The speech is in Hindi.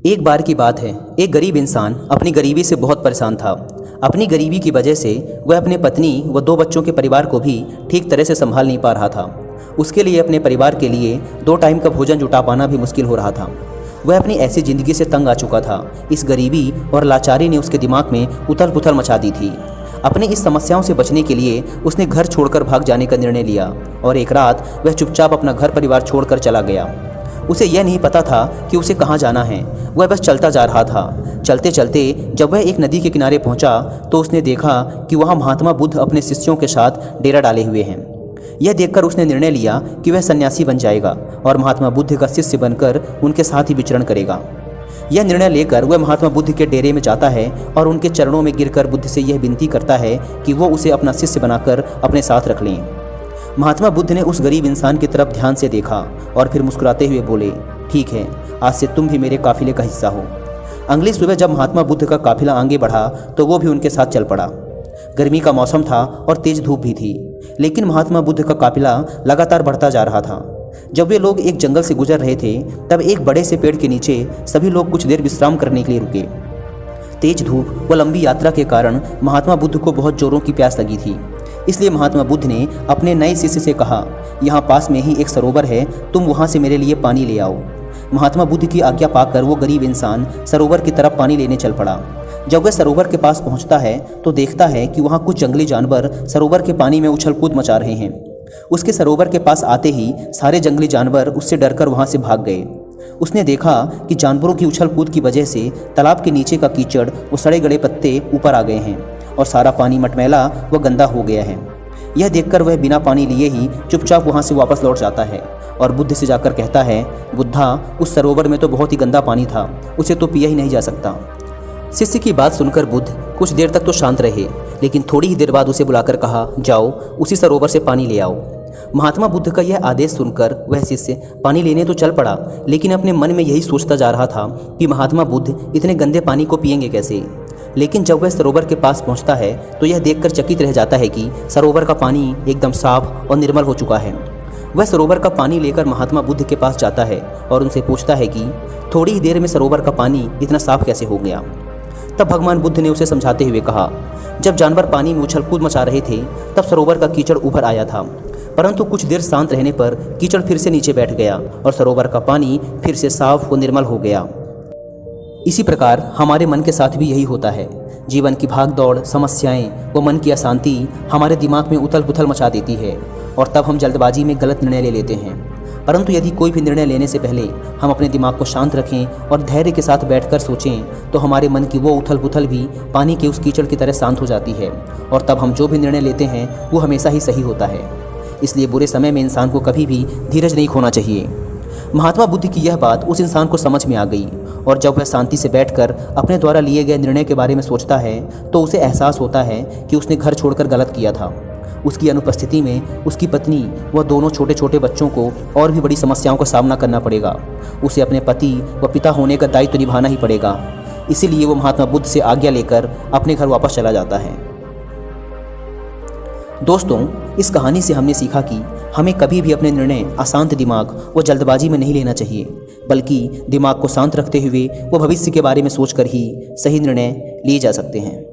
एक बार की बात है, एक गरीब इंसान अपनी गरीबी से बहुत परेशान था। अपनी गरीबी की वजह से वह अपने पत्नी व 2 बच्चों के परिवार को भी ठीक तरह से संभाल नहीं पा रहा था। उसके लिए अपने परिवार के लिए 2 टाइम का भोजन जुटा पाना भी मुश्किल हो रहा था। वह अपनी ऐसी ज़िंदगी से तंग आ चुका था। इस गरीबी और लाचारी ने उसके दिमाग में उथल पुथल मचा दी थी। अपनी इस समस्याओं से बचने के लिए उसने घर छोड़कर भाग जाने का निर्णय लिया और एक रात वह चुपचाप अपना घर परिवार छोड़कर चला गया। उसे यह नहीं पता था कि उसे कहाँ जाना है। वह बस चलता जा रहा था। चलते चलते जब वह एक नदी के किनारे पहुंचा तो उसने देखा कि वहाँ महात्मा बुद्ध अपने शिष्यों के साथ डेरा डाले हुए हैं। यह देखकर उसने निर्णय लिया कि वह सन्यासी बन जाएगा और महात्मा बुद्ध का शिष्य बनकर उनके साथ ही विचरण करेगा। यह निर्णय लेकर वह महात्मा बुद्ध के डेरे में जाता है और उनके चरणों में गिरकर बुद्ध से यह विनती करता है कि वो उसे अपना शिष्य बनाकर अपने साथ रख लें। महात्मा बुद्ध ने उस गरीब इंसान की तरफ ध्यान से देखा और फिर मुस्कुराते हुए बोले, ठीक है, आज से तुम भी मेरे काफिले का हिस्सा हो। अगली सुबह जब महात्मा बुद्ध का काफिला आगे बढ़ा तो वो भी उनके साथ चल पड़ा। गर्मी का मौसम था और तेज धूप भी थी, लेकिन महात्मा बुद्ध का काफिला लगातार बढ़ता जा रहा था। जब वे लोग एक जंगल से गुजर रहे थे तब एक बड़े से पेड़ के नीचे सभी लोग कुछ देर विश्राम करने के लिए रुके। तेज धूप व लंबी यात्रा के कारण महात्मा बुद्ध को बहुत जोरों की प्यास लगी थी। इसलिए महात्मा बुद्ध ने अपने नए शिष्य से कहा, यहाँ पास में ही एक सरोवर है, तुम वहाँ से मेरे लिए पानी ले आओ। महात्मा बुद्ध की आज्ञा पाकर वो गरीब इंसान सरोवर की तरफ पानी लेने चल पड़ा। जब वह सरोवर के पास पहुँचता है तो देखता है कि वहाँ कुछ जंगली जानवर सरोवर के पानी में उछल कूद मचा रहे हैं। उसके सरोवर के पास आते ही सारे जंगली जानवर उससे डरकर वहाँ से भाग गए। उसने देखा कि जानवरों की उछल कूद की वजह से तालाब के नीचे का कीचड़ व सड़े गले पत्ते ऊपर आ गए हैं और सारा पानी मटमैला व गंदा हो गया है। यह देखकर वह बिना पानी लिए ही चुपचाप वहाँ से वापस लौट जाता है और बुद्ध से जाकर कहता है, बुद्धा, उस सरोवर में तो बहुत ही गंदा पानी था, उसे तो पिया ही नहीं जा सकता। शिष्य की बात सुनकर बुद्ध कुछ देर तक तो शांत रहे, लेकिन थोड़ी ही देर बाद उसे बुलाकर कहा, जाओ उसी सरोवर से पानी ले आओ। महात्मा बुद्ध का यह आदेश सुनकर वह शिष्य पानी लेने तो चल पड़ा, लेकिन अपने मन में यही सोचता जा रहा था कि महात्मा बुद्ध इतने गंदे पानी को पिएंगे कैसे। लेकिन जब वह सरोवर के पास पहुंचता है तो यह देखकर चकित रह जाता है कि सरोवर का पानी एकदम साफ और निर्मल हो चुका है। वह सरोवर का पानी लेकर महात्मा बुद्ध के पास जाता है और उनसे पूछता है कि थोड़ी ही देर में सरोवर का पानी इतना साफ कैसे हो गया। तब भगवान बुद्ध ने उसे समझाते हुए कहा, जब जानवर पानी में उछल कूद मचा रहे थे तब सरोवर का कीचड़ ऊपर आया था, परंतु कुछ देर शांत रहने पर कीचड़ फिर से नीचे बैठ गया और सरोवर का पानी फिर से साफ व निर्मल हो गया। इसी प्रकार हमारे मन के साथ भी यही होता है। जीवन की भाग दौड़, समस्याएं व मन की अशांति हमारे दिमाग में उथल पुथल मचा देती है और तब हम जल्दबाजी में गलत निर्णय ले लेते हैं। परंतु यदि कोई भी निर्णय लेने से पहले हम अपने दिमाग को शांत रखें और धैर्य के साथ बैठकर सोचें तो हमारे मन की वो उथल पुथल भी पानी के उस कीचड़ की तरह शांत हो जाती है और तब हम जो भी निर्णय लेते हैं वो हमेशा ही सही होता है। इसलिए बुरे समय में इंसान को कभी भी धीरज नहीं खोना चाहिए। महात्मा बुद्ध की यह बात उस इंसान को समझ में आ गई और जब वह शांति से बैठकर अपने द्वारा लिए गए निर्णय के बारे में सोचता है तो उसे एहसास होता है कि उसने घर छोड़कर गलत किया था। उसकी अनुपस्थिति में उसकी पत्नी व दोनों छोटे छोटे बच्चों को और भी बड़ी समस्याओं का सामना करना पड़ेगा। उसे अपने पति व पिता होने का दायित्व निभाना ही पड़ेगा। इसीलिए वो महात्मा बुद्ध से आज्ञा लेकर अपने घर वापस चला जाता है। दोस्तों, इस कहानी से हमने सीखा कि हमें कभी भी अपने निर्णय अशांत दिमाग व जल्दबाजी में नहीं लेना चाहिए, बल्कि दिमाग को शांत रखते हुए वो भविष्य के बारे में सोचकर ही सही निर्णय लिए जा सकते हैं।